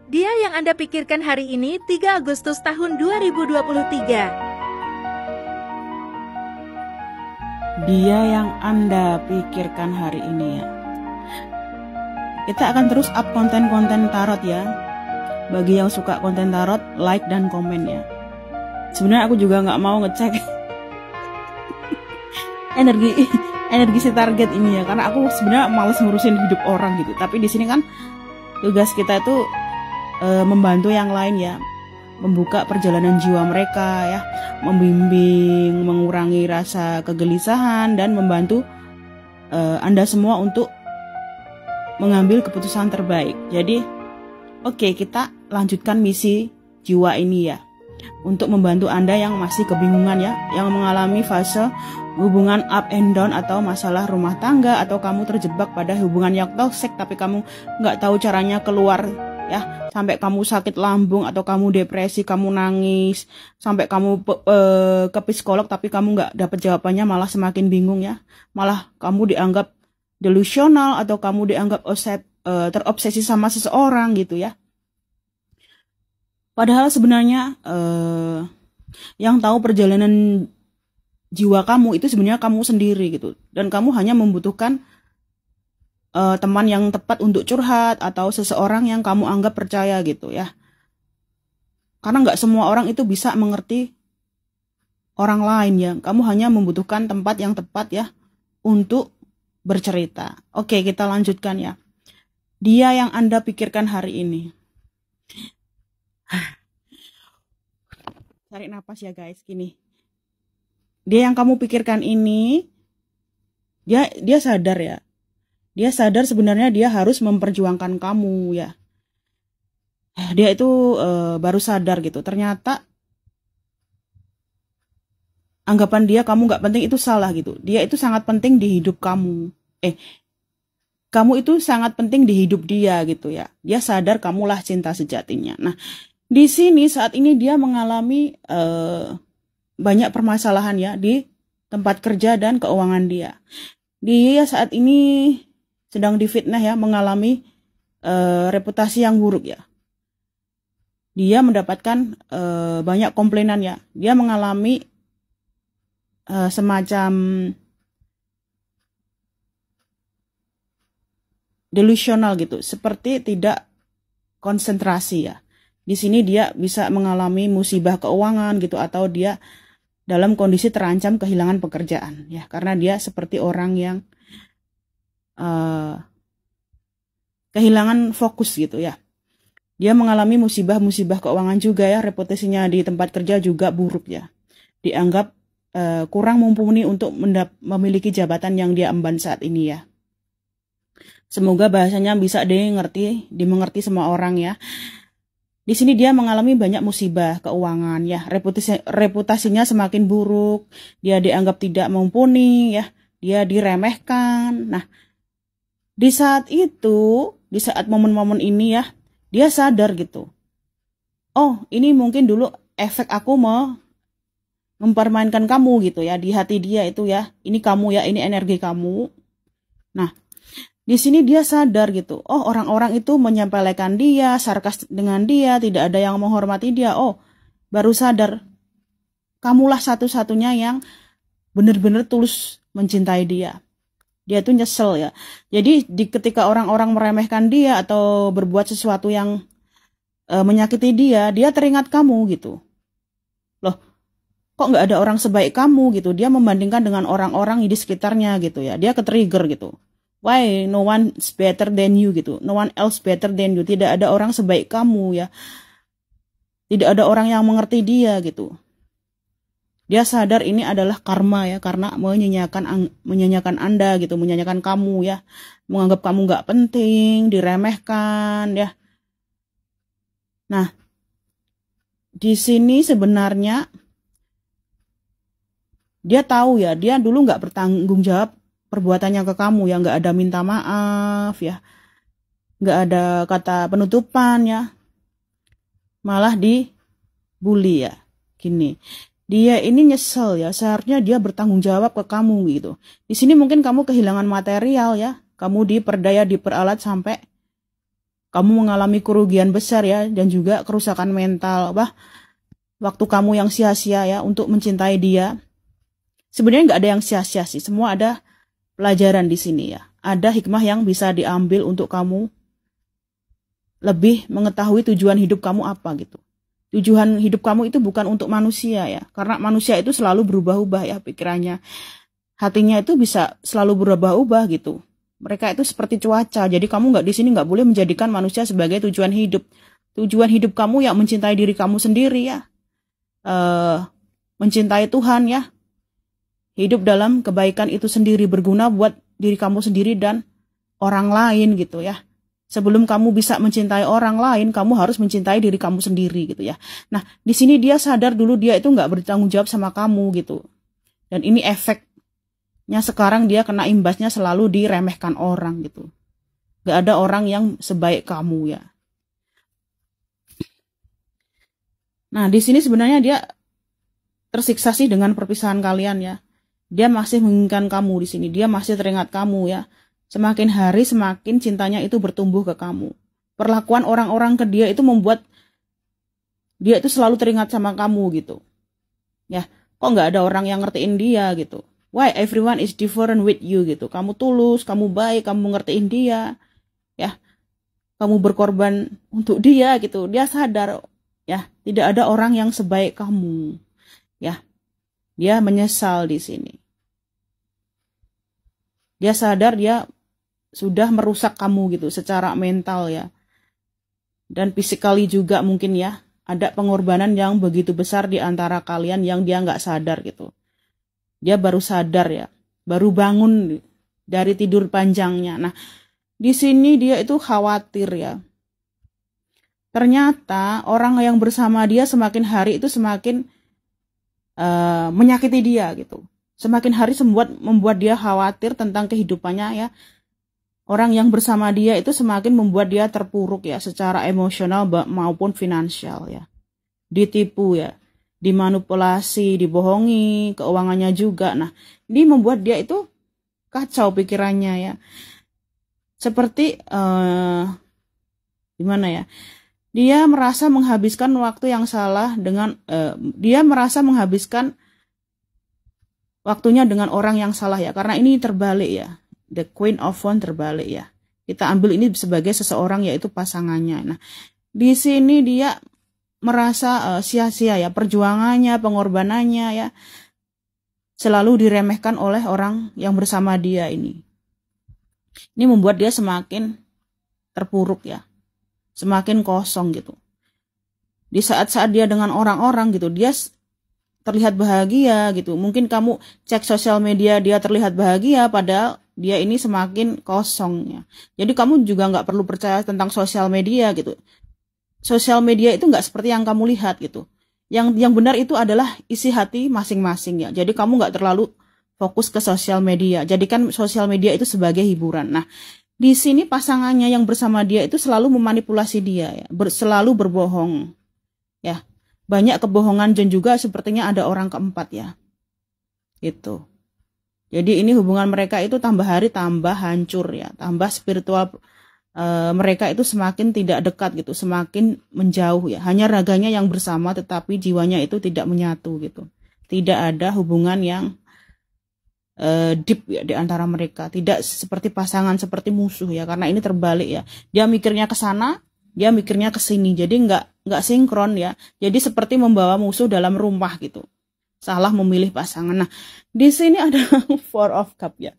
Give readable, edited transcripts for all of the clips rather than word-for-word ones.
Dia yang Anda pikirkan hari ini 3 Agustus tahun 2023. Dia yang Anda pikirkan hari ini ya. Kita akan terus up konten-konten tarot ya. Bagi yang suka konten tarot, like dan komen ya. Sebenarnya aku juga nggak mau ngecek energi si target ini ya, karena aku sebenarnya males ngurusin hidup orang gitu. Tapi di sini kan tugas kita itu membantu yang lain ya, membuka perjalanan jiwa mereka ya, membimbing, mengurangi rasa kegelisahan dan membantu Anda semua untuk mengambil keputusan terbaik. Jadi oke, kita lanjutkan misi jiwa ini ya, untuk membantu Anda yang masih kebingungan ya, yang mengalami fase hubungan up and down atau masalah rumah tangga, atau kamu terjebak pada hubungan yang toxic tapi kamu nggak tahu caranya keluar ya, sampai kamu sakit lambung atau kamu depresi, kamu nangis, sampai kamu ke psikolog tapi kamu nggak dapat jawabannya, malah semakin bingung ya, malah kamu dianggap delusional atau kamu dianggap terobsesi sama seseorang gitu ya. Padahal sebenarnya yang tahu perjalanan jiwa kamu itu sebenarnya kamu sendiri gitu, dan kamu hanya membutuhkan teman yang tepat untuk curhat atau seseorang yang kamu anggap percaya gitu ya. Karena nggak semua orang itu bisa mengerti orang lain ya. Kamu hanya membutuhkan tempat yang tepat ya untuk bercerita. Oke, kita lanjutkan ya. Dia yang Anda pikirkan hari ini. Tarik napas ya guys, gini. Dia yang kamu pikirkan ini, dia sadar ya. Dia sadar sebenarnya dia harus memperjuangkan kamu ya. Dia itu baru sadar gitu. Ternyata anggapan dia kamu nggak penting itu salah gitu. Dia itu sangat penting di hidup kamu. Kamu itu sangat penting di hidup dia gitu ya. Dia sadar kamulah cinta sejatinya. Nah, di sini saat ini dia mengalami banyak permasalahan ya di tempat kerja dan keuangan dia. Dia saat ini sedang difitnah ya, mengalami reputasi yang buruk ya. Dia mendapatkan banyak komplainan ya. Dia mengalami semacam delusional gitu, seperti tidak konsentrasi ya. Di sini dia bisa mengalami musibah keuangan gitu, atau dia dalam kondisi terancam kehilangan pekerjaan ya, karena dia seperti orang yang kehilangan fokus gitu ya. Dia mengalami musibah-musibah keuangan juga ya, reputasinya di tempat kerja juga buruk ya. Dianggap kurang mumpuni untuk memiliki jabatan yang dia emban saat ini ya. Semoga bahasanya bisa dimengerti semua orang ya. Di sini dia mengalami banyak musibah keuangan ya, reputasinya semakin buruk, dia dianggap tidak mumpuni ya, dia diremehkan. Nah, di saat itu, di saat momen-momen ini ya, dia sadar gitu. Oh, ini mungkin dulu efek aku mau mempermainkan kamu gitu ya, di hati dia itu ya. Ini kamu ya, ini energi kamu. Nah, di sini dia sadar gitu. Oh, orang-orang itu menyepelekan dia, sarkas dengan dia, tidak ada yang menghormati dia. Oh, baru sadar. Kamulah satu-satunya yang benar-benar tulus mencintai dia. Dia tuh nyesel ya. Jadi ketika orang-orang meremehkan dia atau berbuat sesuatu yang menyakiti dia, dia teringat kamu gitu. Loh, kok nggak ada orang sebaik kamu gitu? Dia membandingkan dengan orang-orang di sekitarnya gitu ya. Dia ke-trigger gitu. Why no one is better than you gitu. No one else better than you. Tidak ada orang sebaik kamu ya. Tidak ada orang yang mengerti dia gitu. Dia sadar ini adalah karma ya, karena menyanyiakan Anda gitu, menyanyiakan kamu ya, menganggap kamu nggak penting, diremehkan ya. Nah, di sini sebenarnya dia tahu ya, dia dulu nggak bertanggung jawab perbuatannya ke kamu ya, nggak ada minta maaf ya, nggak ada kata penutupan ya, malah dibully ya, gini. Dia ini nyesel ya, seharusnya dia bertanggung jawab ke kamu gitu. Di sini mungkin kamu kehilangan material ya, kamu diperdaya, diperalat sampai kamu mengalami kerugian besar ya, dan juga kerusakan mental. Waktu kamu yang sia-sia ya untuk mencintai dia. Sebenarnya nggak ada yang sia-sia sih, semua ada pelajaran di sini ya. Ada hikmah yang bisa diambil untuk kamu lebih mengetahui tujuan hidup kamu apa gitu. Tujuan hidup kamu itu bukan untuk manusia ya, karena manusia itu selalu berubah-ubah ya pikirannya. Hatinya itu bisa selalu berubah-ubah gitu. Mereka itu seperti cuaca, jadi kamu nggak di sini nggak boleh menjadikan manusia sebagai tujuan hidup. Tujuan hidup kamu ya mencintai diri kamu sendiri ya, mencintai Tuhan ya, hidup dalam kebaikan itu sendiri, berguna buat diri kamu sendiri dan orang lain gitu ya. Sebelum kamu bisa mencintai orang lain, kamu harus mencintai diri kamu sendiri gitu ya. Nah, di sini dia sadar dulu dia itu nggak bertanggung jawab sama kamu gitu. Dan ini efeknya sekarang dia kena imbasnya, selalu diremehkan orang gitu. Nggak ada orang yang sebaik kamu ya. Nah, di sini sebenarnya dia tersiksa sih dengan perpisahan kalian ya. Dia masih menginginkan kamu di sini, dia masih teringat kamu ya. Semakin hari semakin cintanya itu bertumbuh ke kamu. Perlakuan orang-orang ke dia itu membuat dia itu selalu teringat sama kamu gitu. Ya, kok nggak ada orang yang ngertiin dia gitu. Why everyone is different with you gitu. Kamu tulus, kamu baik, kamu ngertiin dia. Ya, kamu berkorban untuk dia gitu. Dia sadar ya, tidak ada orang yang sebaik kamu. Ya, dia menyesal di sini. Dia sadar dia sudah merusak kamu gitu secara mental ya. Dan physically juga mungkin ya. Ada pengorbanan yang begitu besar di antara kalian yang dia nggak sadar gitu. Dia baru sadar ya. Baru bangun dari tidur panjangnya. Nah, di sini dia itu khawatir ya. Ternyata orang yang bersama dia semakin hari itu semakin menyakiti dia gitu. Semakin hari membuat dia khawatir tentang kehidupannya ya. Orang yang bersama dia itu semakin membuat dia terpuruk ya, secara emosional maupun finansial ya. Ditipu ya, dimanipulasi, dibohongi, keuangannya juga. Nah, ini membuat dia itu kacau pikirannya ya. Seperti gimana ya? Dia merasa menghabiskan waktu yang salah dengan dia merasa menghabiskan waktunya dengan orang yang salah ya, karena ini terbalik ya. The Queen of Wands terbalik ya. Kita ambil ini sebagai seseorang yaitu pasangannya. Nah, di sini dia merasa sia-sia ya, perjuangannya, pengorbanannya ya, selalu diremehkan oleh orang yang bersama dia ini. Ini membuat dia semakin terpuruk ya, semakin kosong gitu. Di saat-saat dia dengan orang-orang gitu, dia terlihat bahagia gitu. Mungkin kamu cek sosial media, dia terlihat bahagia, padahal dia ini semakin kosongnya. Jadi kamu juga nggak perlu percaya tentang sosial media gitu. Sosial media itu nggak seperti yang kamu lihat gitu. Yang benar itu adalah isi hati masing-masing ya. Jadi kamu nggak terlalu fokus ke sosial media. Jadikan sosial media itu sebagai hiburan. Nah, di sini pasangannya yang bersama dia itu selalu memanipulasi dia ya, selalu berbohong. Ya. Banyak kebohongan dan juga sepertinya ada orang keempat ya. Itu. Jadi ini hubungan mereka itu tambah hari tambah hancur ya, tambah spiritual mereka itu semakin tidak dekat gitu, semakin menjauh ya. Hanya raganya yang bersama tetapi jiwanya itu tidak menyatu gitu. Tidak ada hubungan yang deep ya di antara mereka. Tidak seperti pasangan, seperti musuh ya, karena ini terbalik ya. Dia mikirnya ke sana, dia mikirnya ke sini. Jadi nggak sinkron ya. Jadi seperti membawa musuh dalam rumah gitu. Salah memilih pasangan. Nah, di sini ada Four of Cups ya.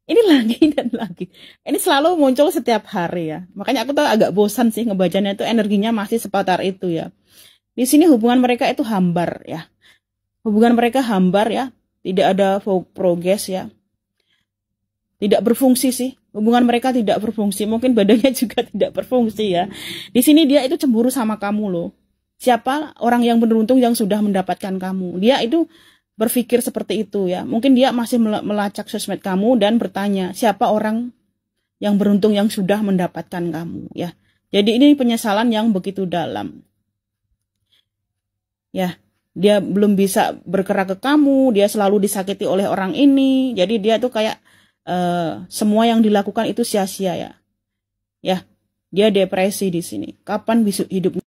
Ini lagi dan lagi. Ini selalu muncul setiap hari ya. Makanya aku tuh agak bosan sih ngebacanya, itu energinya masih seputar itu ya. Di sini hubungan mereka itu hambar ya. Hubungan mereka hambar ya. Tidak ada progress ya. Tidak berfungsi sih. Hubungan mereka tidak berfungsi. Mungkin badannya juga tidak berfungsi ya. Di sini dia itu cemburu sama kamu loh. Siapa orang yang beruntung yang sudah mendapatkan kamu. Dia itu berpikir seperti itu ya. Mungkin dia masih melacak sosmed kamu dan bertanya, siapa orang yang beruntung yang sudah mendapatkan kamu ya. Jadi ini penyesalan yang begitu dalam. Ya, dia belum bisa bergerak ke kamu, dia selalu disakiti oleh orang ini. Jadi dia tuh kayak semua yang dilakukan itu sia-sia ya. Ya. Dia depresi di sini. Kapan besok hidupnya